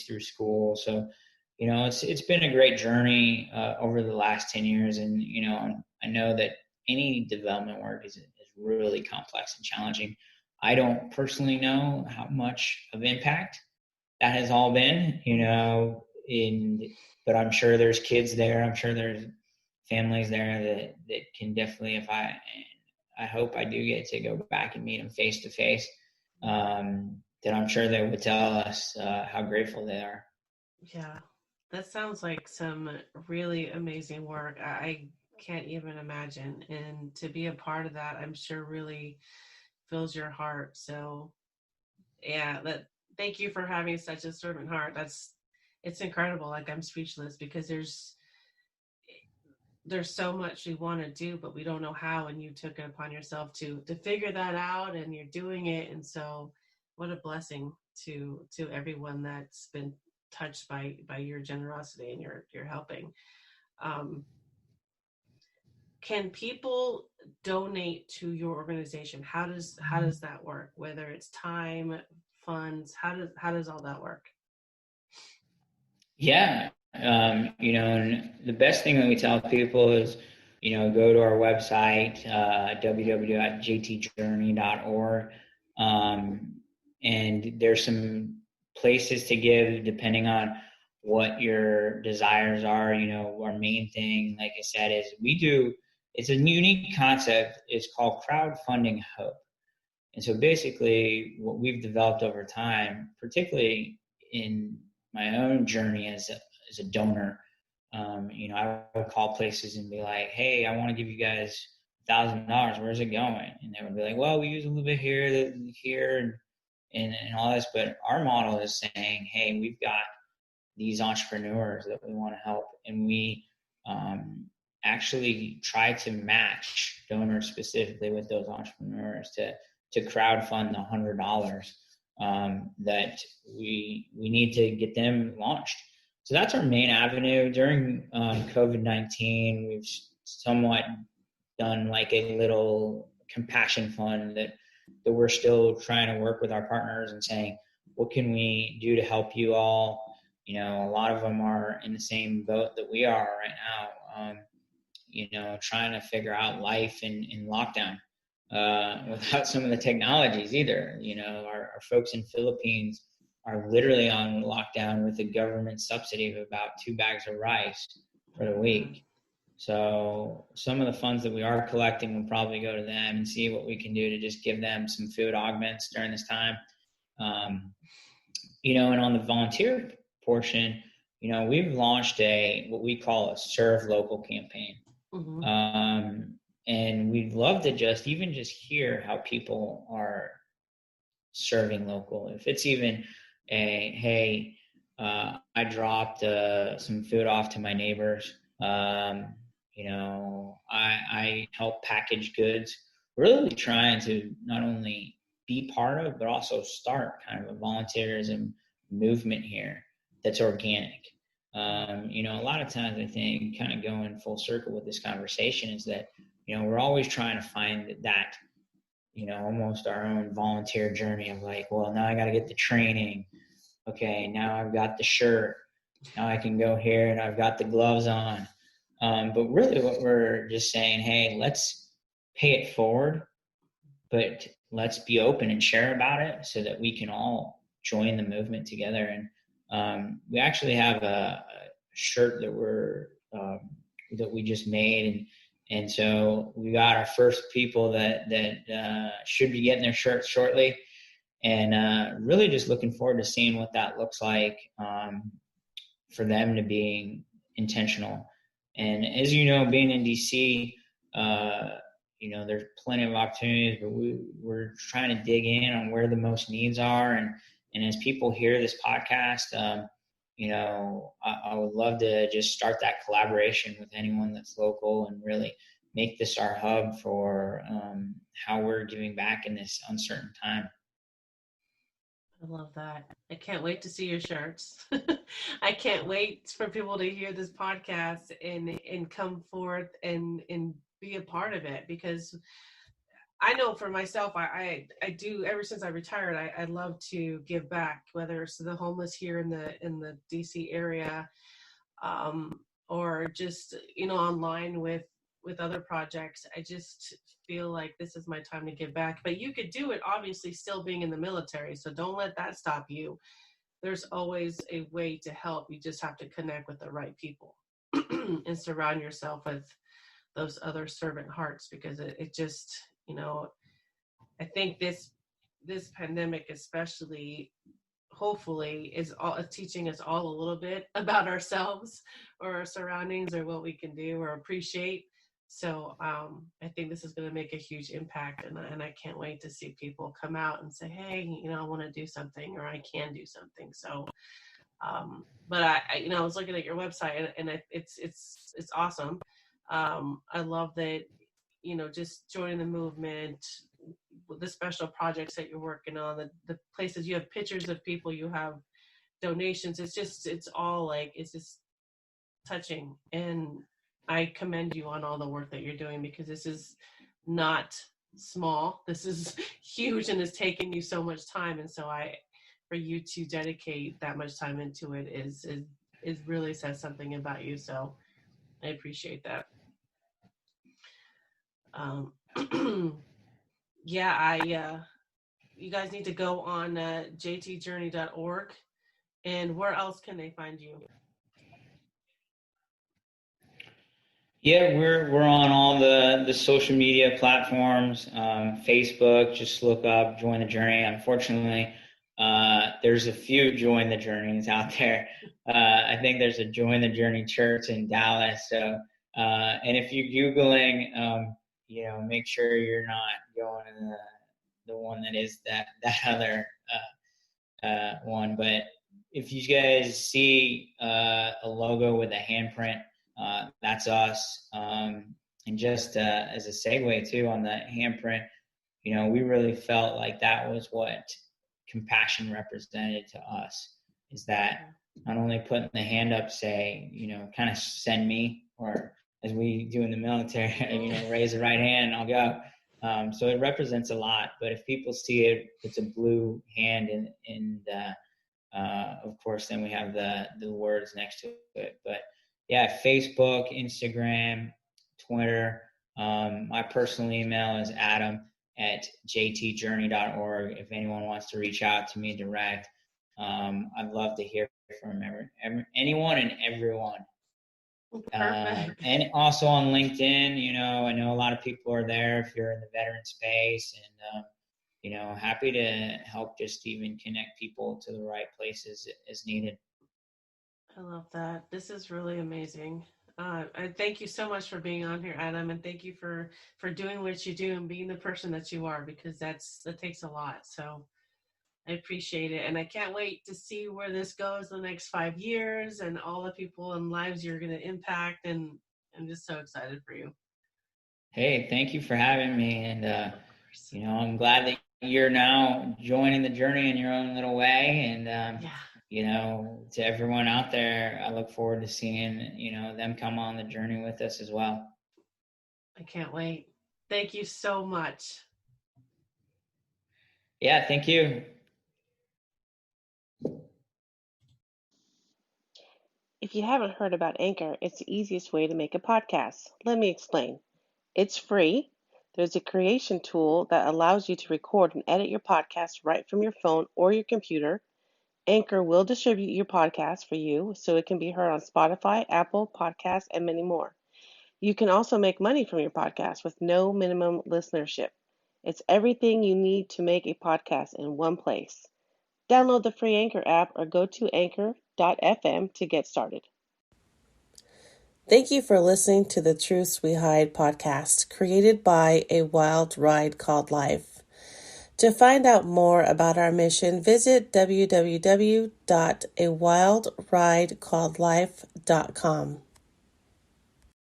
through school. So, it's been a great journey over the last 10 years. And, I know that any development work is really complex and challenging. I don't personally know how much of impact that has all been, but I'm sure there's kids there. I'm sure there's families there that can definitely, I hope I do get to go back and meet them face to face, that I'm sure they would tell us how grateful they are. Yeah, that sounds like some really amazing work. I can't even imagine. And to be a part of that, I'm sure really fills your heart. So, yeah, thank you for having such a servant heart. It's incredible. Like, I'm speechless because there's so much we want to do, but we don't know how. And you took it upon yourself to figure that out, and you're doing it. And so, what a blessing to everyone that's been touched by your generosity and your helping. Um, can people donate to your organization? How does that work? Whether it's time, funds, how does all that work? Yeah. And the best thing that we tell people is, go to our website, www.jtjourney.org. And there's some places to give depending on what your desires are. Our main thing, like I said, is it's a unique concept. It's called crowdfunding hope. And so basically what we've developed over time, particularly in my own journey as a donor, I would call places and be like, hey, I want to give you guys $1,000. Where's it going? And they would be like, well, we use a little bit here, and all this. But our model is saying, hey, we've got these entrepreneurs that we want to help. And we actually try to match donors specifically with those entrepreneurs to crowdfund the $100 that we need to get them launched. So that's our main avenue. During COVID-19, we've somewhat done like a little compassion fund that we're still trying to work with our partners and saying, what can we do to help you all? A lot of them are in the same boat that we are right now, trying to figure out life in lockdown without some of the technologies either. Our folks in Philippines are literally on lockdown with a government subsidy of about 2 bags of rice for the week. So some of the funds that we are collecting will probably go to them and see what we can do to just give them some food augments during this time. And on the volunteer portion, we've launched what we call a serve local campaign. Mm-hmm. And we'd love to just hear how people are serving local. If it's even hey, I dropped some food off to my neighbors. I help package goods. Really trying to not only be part of, but also start kind of a volunteerism movement here that's organic. A lot of times I think kind of going full circle with this conversation is that, we're always trying to find that, almost our own volunteer journey of like, well, now I got to get the training. Okay, now I've got the shirt. Now I can go here and I've got the gloves on. But really what we're just saying, hey, let's pay it forward, but let's be open and share about it so that we can all join the movement together. And we actually have a shirt that we just made, and so we got our first people that should be getting their shirts shortly, and really just looking forward to seeing what that looks like for them to being intentional. And as you know, being in DC, there's plenty of opportunities, but we're trying to dig in on where the most needs are. And as people hear this podcast, I would love to just start that collaboration with anyone that's local and really make this our hub for how we're giving back in this uncertain time. I love that. I can't wait to see your shirts. I can't wait for people to hear this podcast and come forth and be a part of it, because I know for myself, I do, ever since I retired, I love to give back, whether it's to the homeless here in the DC area, um, or just, online with other projects. I just feel like this is my time to give back. But you could do it, obviously, still being in the military. So don't let that stop you. There's always a way to help. You just have to connect with the right people and surround yourself with those other servant hearts, because it just, I think this pandemic especially, hopefully, is all teaching us all a little bit about ourselves or our surroundings or what we can do or appreciate. So I think this is going to make a huge impact, and I can't wait to see people come out and say, hey, I want to do something, or I can do something. So but I was looking at your website, and it's awesome. I love that, just joining the movement, the special projects that you're working on, the places you have pictures of people, you have donations. It's all like, it's just touching. And I commend you on all the work that you're doing, because this is not small. This is huge, and it's taken you so much time. And so for you to dedicate that much time into it is really says something about you. So I appreciate that. Yeah, you guys need to go on jtjourney.org. And where else can they find you? Yeah, we're on all the social media platforms. Facebook, just look up Join the Journey. Unfortunately, there's a few Join the Journeys out there. I think there's a Join the Journey church in Dallas. So, and if you're Googling, make sure you're not going to the one that is that other one. But if you guys see a logo with a handprint, that's us. And just as a segue too on the handprint, we really felt like that was what compassion represented to us, is that not only putting the hand up, say, kind of send me, or as we do in the military, raise the right hand and I'll go. So it represents a lot, but if people see it, it's a blue hand, and of course, then we have the words next to it. But yeah, Facebook, Instagram, Twitter. My personal email is adam@jtjourney.org. If anyone wants to reach out to me direct, I'd love to hear from anyone and everyone. And also on LinkedIn, I know a lot of people are there if you're in the veteran space, and happy to help just even connect people to the right places as needed. I love that. This is really amazing. I thank you so much for being on here, Adam, and thank you for doing what you do and being the person that you are, because that takes a lot. So I appreciate it, and I can't wait to see where this goes the next 5 years and all the people and lives you're going to impact. And I'm just so excited for you. Hey, thank you for having me, and I'm glad that you're now joining the journey in your own little way. And to everyone out there, I look forward to seeing them come on the journey with us as well. I can't wait. Thank you so much. Yeah, thank you. If you haven't heard about Anchor, it's the easiest way to make a podcast. Let me explain. It's free. There's a creation tool that allows you to record and edit your podcast right from your phone or your computer. Anchor will distribute your podcast for you so it can be heard on Spotify, Apple Podcasts, and many more. You can also make money from your podcast with no minimum listenership. It's everything you need to make a podcast in one place. Download the free Anchor app or go to anchor.fm to get started. Thank you for listening to the Truths We Hide podcast, created by A Wild Ride Called Life. To find out more about our mission, visit www.awildridecalledlife.com.